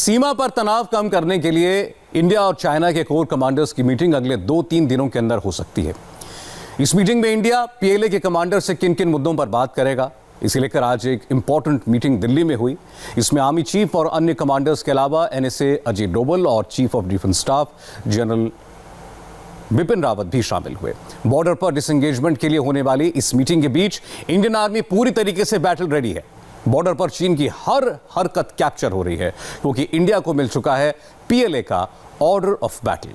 सीमा पर तनाव कम करने के लिए इंडिया और चाइना के कोर कमांडर्स की मीटिंग अगले 2-3 दिनों के अंदर हो सकती है। इस मीटिंग में इंडिया पीएलए के कमांडर से किन किन मुद्दों पर बात करेगा, इसे लेकर आज एक इंपॉर्टेंट मीटिंग दिल्ली में हुई। इसमें आर्मी चीफ और अन्य कमांडर्स के अलावा एनएसए अजीत डोभाल और chief of defence staff general Bipin Rawat भी शामिल हुए। बॉर्डर पर डिसएंगेजमेंट के लिए होने वाली इस मीटिंग के बीच इंडियन आर्मी पूरी तरीके से बैटल रेडी है। बॉर्डर पर चीन की हर हरकत कैप्चर हो रही है क्योंकि इंडिया को मिल चुका है पीएलए का order of battle.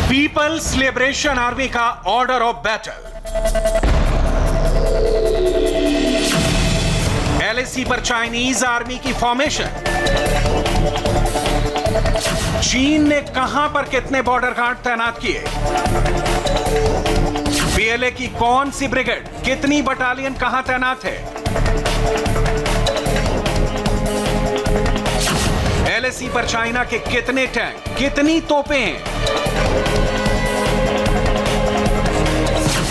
People's Liberation Army का ऑर्डर ऑफ बैटल। एलएसी पर चाइनीज आर्मी की फॉर्मेशन। चीन ने कहां पर कितने बॉर्डर गार्ड तैनात किए, पीएलए की कौन सी ब्रिगेड, कितनी बटालियन कहां तैनात है, एलएसी पर चाइना के कितने टैंक, कितनी तोपें हैं,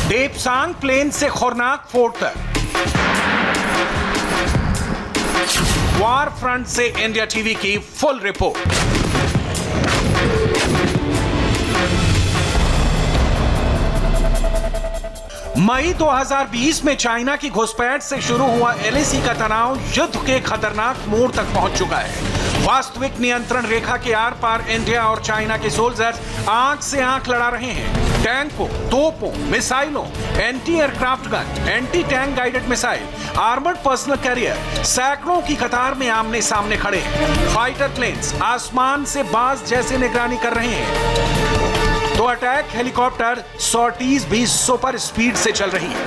देपसांग प्लेन से खोरनाक फोर्ट तक, वार फ्रंट से इंडिया टीवी की फुल रिपोर्ट। मई 2020 में चाइना की घुसपैठ से शुरू हुआ एलएसी का तनाव युद्ध के खतरनाक मोड़ तक पहुंच चुका है। वास्तविक नियंत्रण रेखा के आर पार इंडिया और चाइना के सोल्जर्स आंख से आंख लड़ा रहे हैं। टैंकों, तोपों, मिसाइलों, anti aircraft gun, anti tank guided missile, armoured personnel carrier सैकड़ों की कतार में आमने सामने खड़े हैं। फाइटर प्लेन्स आसमान से बाज जैसे निगरानी कर रहे हैं तो अटैक हेलीकॉप्टर सॉर्टीज भी सुपर स्पीड से चल रही है।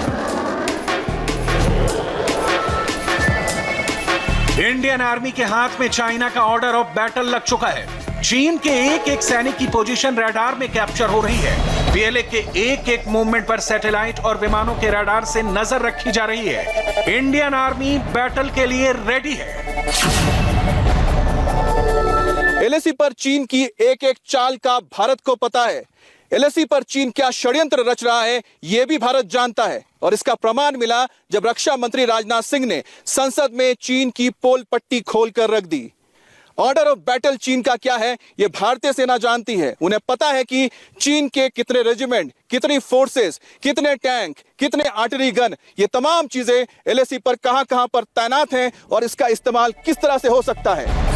इंडियन आर्मी के हाथ में चाइना का ऑर्डर ऑफ बैटल लग चुका है। चीन के एक एक सैनिक की पोजीशन रडार में कैप्चर हो रही है। पीएलए के एक एक मूवमेंट पर सैटेलाइट और विमानों के रडार से नजर रखी जा रही है। इंडियन आर्मी बैटल के लिए रेडी है। एलएसी पर चीन की एक एक चाल का भारत को पता है। एलएसी पर चीन क्या षड्यंत्र रच रहा है यह भी भारत जानता है और इसका प्रमाण मिला जब रक्षा मंत्री राजनाथ सिंह ने संसद में चीन की पोल पट्टी खोलकर रख दी। ऑर्डर ऑफ बैटल चीन का क्या है यह भारतीय सेना जानती है। उन्हें पता है कि चीन के कितने रेजिमेंट, कितनी फोर्सेस, कितने टैंक, कितने आर्टिलरी गन, ये तमाम चीजें एलएसी पर कहां पर तैनात हैं और इसका इस्तेमाल किस तरह से हो सकता है।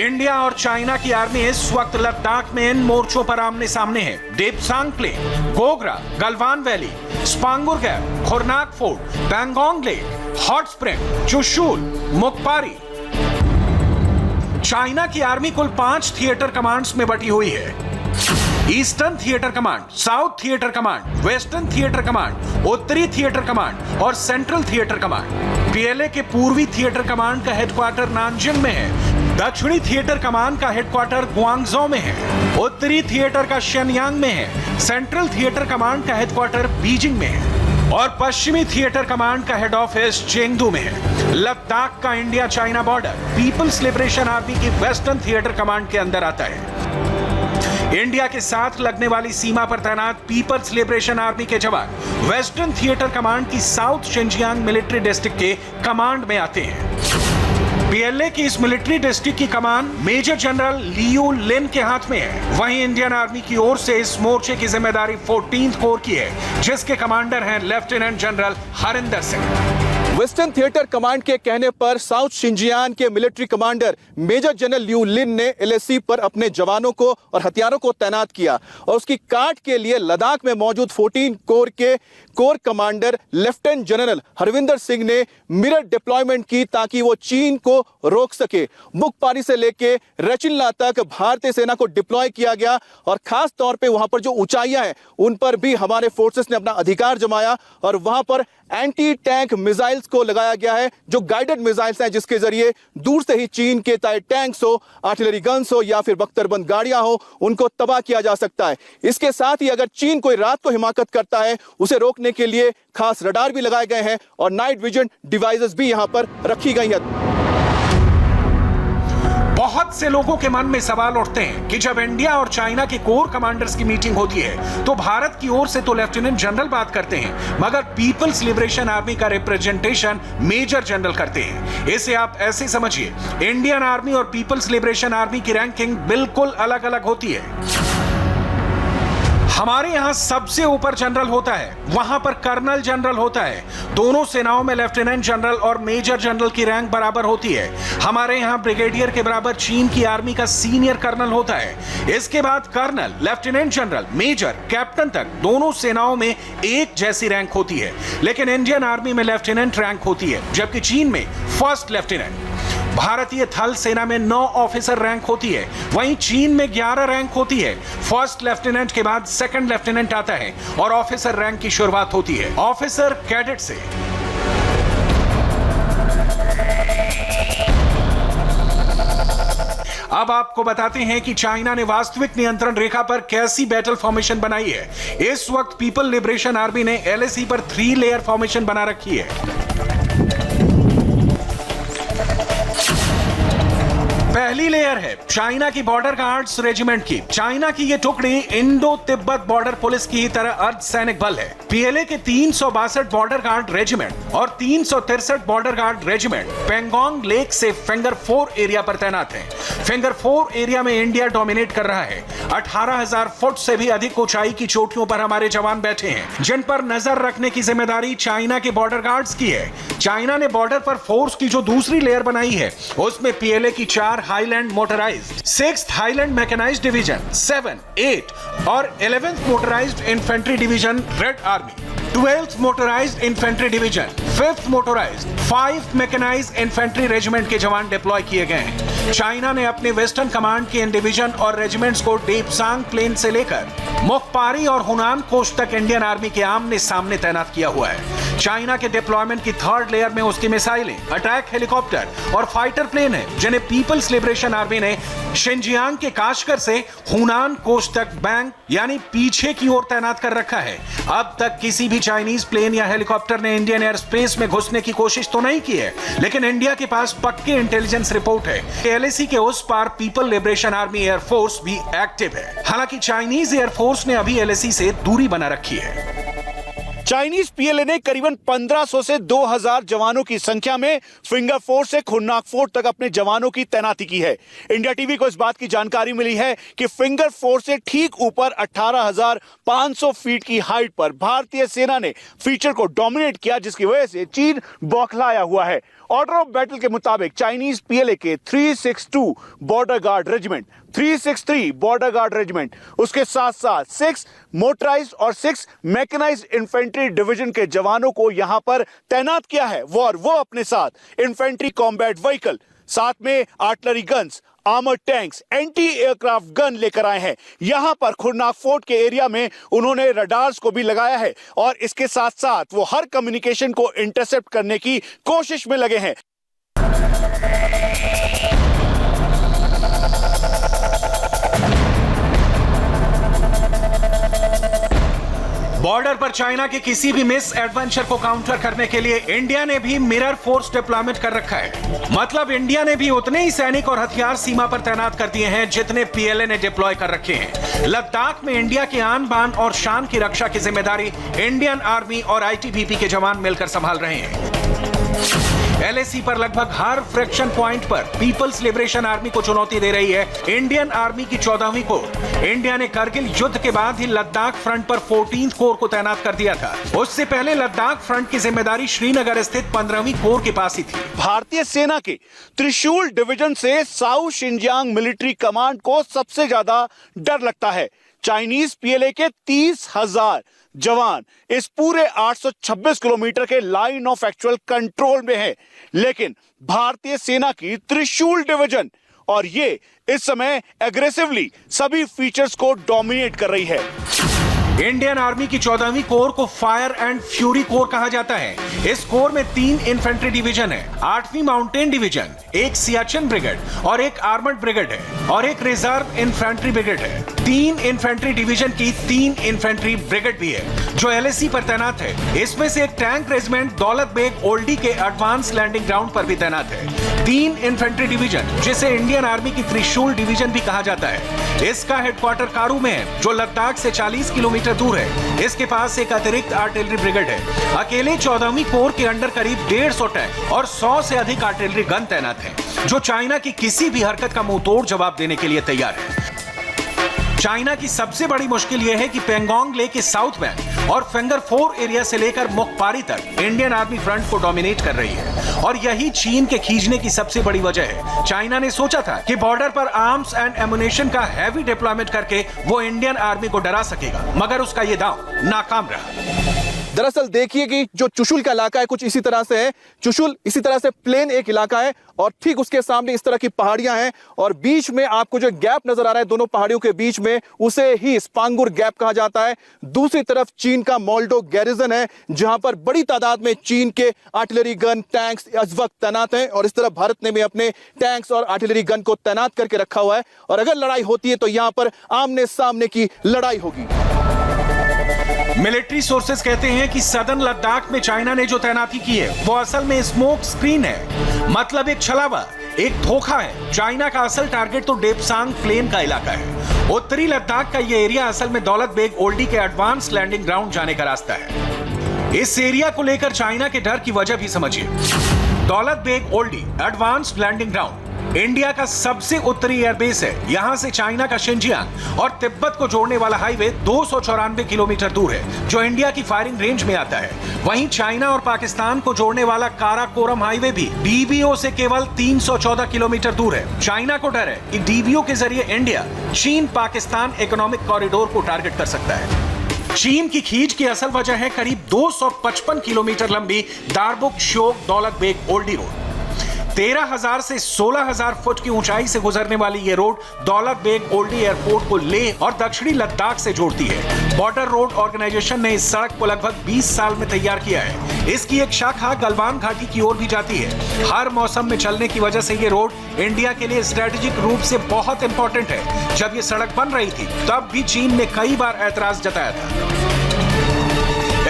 इंडिया और चाइना की आर्मी इस वक्त लद्दाख में इन मोर्चों पर आमने सामने है। Depsang plain, Gogra, Galwan valley, Spanggur gap, Khurnak fort, Pangong lake, hot spring, Chushul, Mukpari. China की आर्मी कुल 5 थिएटर कमांड्स में बटी हुई है। Eastern theatre command, south theatre command, western theatre command, उत्तरी थिएटर कमांड और सेंट्रल थिएटर कमांड। पीएलए के पूर्वी थिएटर कमांड का हेडक्वार्टर नानजिंग में है। दक्षिणी थिएटर कमांड का हेडक्वार्टर गुआंगझो में है। उत्तरी थिएटर का शेनयांग में है। सेंट्रल थिएटर कमांड का हेडक्वार्टर बीजिंग में है और पश्चिमी थिएटर कमांड का हेड ऑफिस चेंगडू में है। लद्दाख का India China border People's Liberation Army की वेस्टर्न थिएटर कमांड के अंदर आता है। इंडिया के साथ लगने वाली सीमा पर तैनात पीपल्स लिबरेशन आर्मी के जवान वेस्टर्न थिएटर कमांड की साउथ शिनजियांग मिलिट्री डिस्ट्रिक्ट के कमांड में आते हैं। पीएलए की इस मिलिट्री डिस्ट्रिक्ट की कमान मेजर जनरल लियू लिन के हाथ में है। वहीं इंडियन आर्मी की ओर से इस मोर्चे की जिम्मेदारी 14th कोर की है जिसके कमांडर हैं lieutenant general Harinder Singh. Western theatre command के कहने पर साउथ शिनजियांग के military commander major general Liu Lin ने एलएसी पर अपने जवानों को और हथियारों को तैनात किया और उसकी काट के लिए लद्दाख में मौजूद 14 कोर के core commander lieutenant general Harvinder Singh ने मिरर डिप्लॉयमेंट की ताकि वो चीन को रोक सके। मुकपारी से लेके रचिल्ला तक भारतीय सेना को डिप्लॉय किया गया और खास तौर पे वहां पर जो ऊंचाइयां हैं उन पर भी हमारे फोर्सेस ने अपना अधिकार जमाया और वहां पर एंटी टैंक मिसाइल्स को लगाया गया है जो गाइडेड मिसाइल्स हैं जिसके जरिए दूर से ही चीन के चाहे टैंक्स हो, आर्टिलरी गन्स हो या फिर बख्तरबंद गाड़ियां हो उनको तबाह किया जा सकता है। इसके साथ ही अगर चीन कोई रात को हिमाकत करता है उसे रोकने के लिए खास रडार भी लगाए गए हैं और नाइट विजन डिवाइसेस भी यहां पर रखी गई है। बहुत से लोगों के मन में सवाल उठते हैं कि जब इंडिया और चाइना के कोर कमांडर्स की मीटिंग होती है तो भारत की ओर से तो लेफ्टिनेंट जनरल बात करते हैं, मगर पीपल्स लिबरेशन आर्मी का रिप्रेजेंटेशन मेजर जनरल करते हैं। इसे आप ऐसे समझिए, इंडियन आर्मी और पीपल्स लिबरेशन आर्मी की रैंकिंग बिल्कुल अलग अलग होती है। हमारे यहां सबसे ऊपर जनरल होता है, वहां पर कर्नल जनरल होता है। दोनों सेनाओं में लेफ्टिनेंट जनरल और मेजर जनरल की रैंक बराबर होती है। हमारे यहां ब्रिगेडियर के बराबर चीन की आर्मी का सीनियर कर्नल होता है। इसके बाद colonel, lieutenant general, major, captain तक दोनों सेनाओं में एक जैसी रैंक होती है। लेकिन इंडियन आर्मी में लेफ्टिनेंट रैंक होती है, जबकि चीन में फर्स्ट लेफ्टिनेंट। भारतीय थल सेना में 9 ऑफिसर रैंक होती है, वहीं चीन में 11 रैंक होती है। फर्स्ट लेफ्टिनेंट के बाद सेकंड लेफ्टिनेंट आता है और ऑफिसर रैंक की शुरुआत होती है ऑफिसर कैडेट से। अब आपको बताते हैं कि चाइना ने वास्तविक नियंत्रण रेखा पर कैसी बैटल फॉर्मेशन बनाई है। इस वक्त पीपल लिबरेशन आर्मी ने LAC पर 3 लेयर फॉर्मेशन बना रखी है। पहली लेयर है चाइना की बॉर्डर गार्ड्स रेजिमेंट की। चाइना की यह टुकड़ी इंडो तिब्बत बॉर्डर पुलिस की तरह अर्धसैनिक बल है। PLA के 362 बॉर्डर गार्ड रेजिमेंट और 363 border guard regiment Pangong lake से फिंगर 4 एरिया पर तैनात हैं। फिंगर 4 एरिया में इंडिया डोमिनेट कर रहा है। 18,000 फुट से भी अधिक ऊंचाई की चोटियों पर हमारे जवान बैठे हैं, जिन पर नजर रखने की जिम्मेदारी चाइना के बॉर्डर गार्ड्स की है। चाइना ने बॉर्डर पर फोर्स की जो दूसरी लेयर बनाई है, उसमें PLA की 4 highland motorised, 6th highland mechanised division, 7, 8 और 11th motorised infantry division red army, 12th motorised infantry division, 5th motorised, 5 mechanised infantry regiment के जवान डिप्लॉय किए गए हैं। चाइना ने अपने वेस्टर्न कमांड के इन डिवीजन और रेजिमेंट्स को डेपसांग प्लेन से लेकर मुखपारी और हुनान कोस्ट तक इंडियन आर्मी के आमने सामने तैनात किया हुआ है। चाइना के डिप्लॉयमेंट की 3rd लेयर में उसकी मिसाइलें, अटैक हेलीकॉप्टर और फाइटर प्लेन है, जिन्हें पीपल्स लिबरेशन आर्मी ने शिनजियांग के काशगर से हुनान कोस्ट तक बैंक यानी पीछे की ओर तैनात कर रखा है। अब तक किसी भी चाइनीज प्लेन या हेलीकॉप्टर ने इंडियन एयर स्पेस में घुसने की कोशिश तो नहीं की है, लेकिन इंडिया के पास पक्की इंटेलिजेंस रिपोर्ट है कि LAC के उस पार पीपल लिबरेशन आर्मी एयरफोर्स भी एक्टिव है। हालांकि चाइनीज एयरफोर्स ने अभी LAC से दूरी बना रखी है। चाइनीज PLA ने करीबन 1500 से 2000 जवानों की संख्या में फिंगर 4 से खुन्नाक फोर्ट तक अपने जवानों की तैनाती की है। इंडिया टीवी को इस बात की जानकारी मिली है कि फिंगर 4 से ठीक ऊपर 18,500 फीट की हाइट पर भारतीय सेना ने फीचर को डोमिनेट किया, जिसकी वजह से चीन बौखलाया हुआ है। ऑर्डर ऑफ बैटल के मुताबिक चाइनीज PLA के 362 border guard regiment, 363 border guard regiment, उसके साथ साथ 6 मोटराइज्ड और 6 मैकेनाइज्ड इन्फेंट्री डिवीजन के जवानों को यहां पर तैनात किया है। वो अपने साथ इन्फेंट्री कॉम्बैट व्हीकल, साथ में artillery guns, armour tanks, anti aircraft gun लेकर आए हैं। यहां पर खुरनाक फोर्ट के एरिया में उन्होंने रडार्स को भी लगाया है और इसके साथ साथ वो हर कम्युनिकेशन को इंटरसेप्ट करने की कोशिश में लगे हैं। बॉर्डर पर चाइना के किसी भी मिस एडवेंचर को काउंटर करने के लिए इंडिया ने भी मिरर फोर्स डिप्लॉयमेंट कर रखा है। मतलब इंडिया ने भी उतने ही सैनिक और हथियार सीमा पर तैनात कर दिए हैं जितने PLA ने डिप्लॉय कर रखे हैं। लद्दाख में इंडिया के आन बान और शान की रक्षा की जिम्मेदारी इंडियन आर्मी और ITBP के जवान मिलकर संभाल रहे हैं। LAC पर लगभग हर फ्रैक्शन पॉइंट पर पीपल्स लिबरेशन आर्मी को चुनौती दे रही है इंडियन आर्मी की 14वीं कोर। इंडिया ने करगिल युद्ध के बाद ही लद्दाख फ्रंट पर 14th कोर को तैनात कर दिया था। उससे पहले लद्दाख फ्रंट की जिम्मेदारी श्रीनगर स्थित 15वीं कोर के पास ही थी। भारतीय सेना के त्रिशूल डिवीजन से साउथ शिनजियांग मिलिट्री कमांड को सबसे ज्यादा डर लगता है। चाइनीज PLA के 30,000 जवान इस पूरे 826 किलोमीटर के लाइन ऑफ एक्चुअल कंट्रोल में है, लेकिन भारतीय सेना की त्रिशूल डिवीजन और ये इस समय एग्रेसिवली सभी फीचर्स को डोमिनेट कर रही है। इंडियन आर्मी की 14वीं कोर को फायर एंड फ्यूरी कोर कहा जाता है। इस कोर में 3 इन्फेंट्री डिवीजन है, 8वीं माउंटेन डिवीजन, एक सियाचिन ब्रिगेड और एक आर्मर्ड ब्रिगेड है और एक रिजर्व इन्फेंट्री ब्रिगेड है। 3 इन्फेंट्री डिवीजन की 3 इन्फेंट्री ब्रिगेड भी है जो एलएसी पर तैनात है। इसमें से एक टैंक रेजिमेंट दौलत बेग ओल्डी के एडवांस लैंडिंग ग्राउंड पर भी तैनात है। 3 इन्फेंट्री डिवीजन जिसे इंडियन आर्मी की त्रिशूल डिवीजन भी कहा जाता है, इसका हेडक्वार्टर कारू में है जो लद्दाख से 40 किलोमीटर दूर है। इसके पास एक अतिरिक्त आर्टिलरी ब्रिगेड है। अकेले 14वीं कोर के अंडर करीब 150 टैंक और 100 से अधिक आर्टिलरी गन तैनात हैं, जो चाइना की किसी भी हरकत का मुंहतोड़ जवाब देने के लिए तैयार है। चाइना की सबसे बड़ी मुश्किल यह है कि पेंगोंग लेक के साउथ बैंक और फिंगर 4 एरिया से लेकर मुखपारी तक इंडियन आर्मी फ्रंट को डोमिनेट कर रही है और यही चीन के खींचने की सबसे बड़ी वजह है। चाइना ने सोचा था कि बॉर्डर पर आर्म्स एंड एमुनेशन का हैवी डिप्लॉयमेंट करके वो इंडियन आर्मी को डरा सकेगा, मगर उसका ये दांव नाकाम रहा। दरअसल देखिए कि जो चुशुल का इलाका है कुछ इसी तरह से है। चुशुल इसी तरह से प्लेन एक इलाका है और ठीक उसके सामने इस तरह की पहाड़ियां हैं और बीच में आपको जो गैप नजर आ रहा है दोनों पहाड़ियों के बीच में, उसे ही स्पांगुर गैप कहा जाता है। दूसरी तरफ चीन का मोल्डो गैरिजन है जहां पर बड़ी तादाद में चीन के आर्टिलरी गन, टैंक्स इस वक्त तैनात हैं और इस तरह भारत ने भी अपने टैंक्स और आर्टिलरी गन को तैनात करके रखा हुआ है और अगर लड़ाई होती है तो यहां पर आमने सामने की लड़ाई होगी। मिलिट्री सोर्सेस कहते हैं कि सदर्न लद्दाख में चाइना ने जो तैनाती की है वो असल में स्मोक स्क्रीन है, मतलब एक छलावा, एक धोखा है। चाइना का असल टारगेट तो डेप्सांग प्लेन का इलाका है। उत्तरी लद्दाख का ये एरिया असल में दौलत बेग ओल्डी के एडवांस लैंडिंग ग्राउंड जाने का रास्ता है। इस एरिया को लेकर चाइना के डर की वजह भी समझिए। Daulat Beg Oldi advance landing ground India का सबसे उत्तरी एयरबेस है। यहां से चाइना का शिनजियांग और तिब्बत को जोड़ने वाला हाईवे 294 किलोमीटर दूर है जो इंडिया की फायरिंग रेंज में आता है। वहीं चाइना और पाकिस्तान को जोड़ने वाला काराकोरम हाईवे भी डीबीओ से केवल 314 किलोमीटर दूर है। चाइना को डर है कि डीबीओ के जरिए इंडिया चीन पाकिस्तान इकोनॉमिक कॉरिडोर को टारगेट कर सकता है। चीन की खींच की असल वजह है करीब 255 किलोमीटर लंबी दारबुक श्योक दौलत बेग ओल्डी रोड। 13,000 से 16,000 फुट की ऊंचाई से गुजरने वाली यह रोड दौलत बेग ओल्डी एयरपोर्ट को लेह और दक्षिणी लद्दाख से जोड़ती है। बॉर्डर रोड ऑर्गेनाइजेशन ने इस सड़क को लगभग 20 साल में तैयार किया है। इसकी एक शाखा गलवान घाटी की ओर भी जाती है। हर मौसम में चलने की वजह से ये रोड इंडिया के लिए स्ट्रेटेजिक रूप से बहुत इंपॉर्टेंट है। जब ये सड़क बन रही थी तब भी चीन ने कई बार ऐतराज जताया था।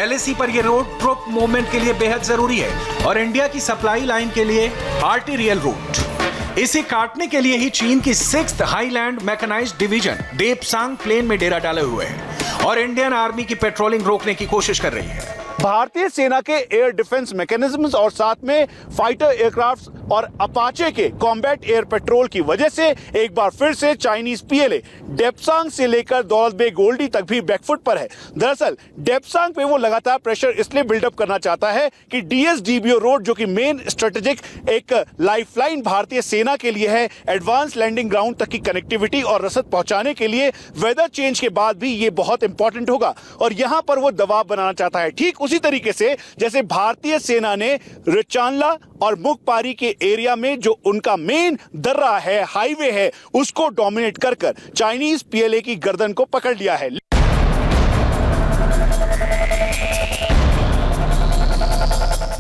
एलएसी पर यह रोड ट्रुप मूवमेंट के लिए बेहद जरूरी है और इंडिया की सप्लाई लाइन के लिए आर्टिरियल रूट। इसे काटने के लिए ही चीन की 6th highland mechanised division Depsang plain में डेरा डाले हुए है और इंडियन आर्मी की पेट्रोलिंग रोकने की कोशिश कर रही है। भारतीय सेना के एयर डिफेंस मैकेनिज्म्स और साथ में फाइटर एयरक्राफ्ट्स और अपाचे के कॉम्बैट एयर पेट्रोल की वजह से एक बार फिर से चाइनीज पीएलए डेप्सांग से लेकर दौलत बेग ओल्डी तक भी बैकफुट पर है। दरअसल डेप्सांग पे वो लगातार प्रेशर इसलिए बिल्डअप करना चाहता है कि डीएसडीबीओ रोड जो कि मेन स्ट्रेटेजिक एक लाइफलाइन भारतीय सेना के लिए है, एडवांस लैंडिंग ग्राउंड तक की कनेक्टिविटी और रसद पहुंचाने के लिए वेदर चेंज के बाद भी ये बहुत इंपॉर्टेंट होगा और यहां पर वो दबाव बनाना चाहता है। ठीक उसी तरीके से जैसे भारतीय सेना ने रिचानला और मुखपारी के एरिया में जो उनका मेन दर्रा है, हाईवे है, उसको डोमिनेट कर चाइनीज पीएलए की गर्दन को पकड़ लिया है।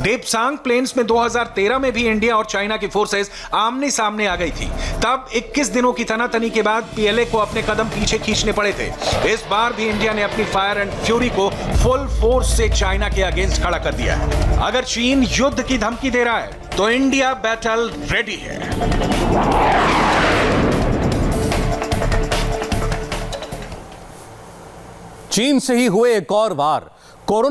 डेप्सांग प्लेन्स में 2013 में भी इंडिया और चाइना की फोर्सेस आमने सामने आ गई थी। तब 21 दिनों की तनातनी के बाद पीएलए को अपने कदम पीछे खींचने पड़े थे। इस बार भी इंडिया ने अपनी फायर एंड फ्यूरी को फुल फोर्स से चाइना के अगेंस्ट खड़ा कर दिया है। अगर चीन युद्ध की धमकी दे रहा है तो इंडिया बैटल रेडी है। चीन से ही हुए एक और वार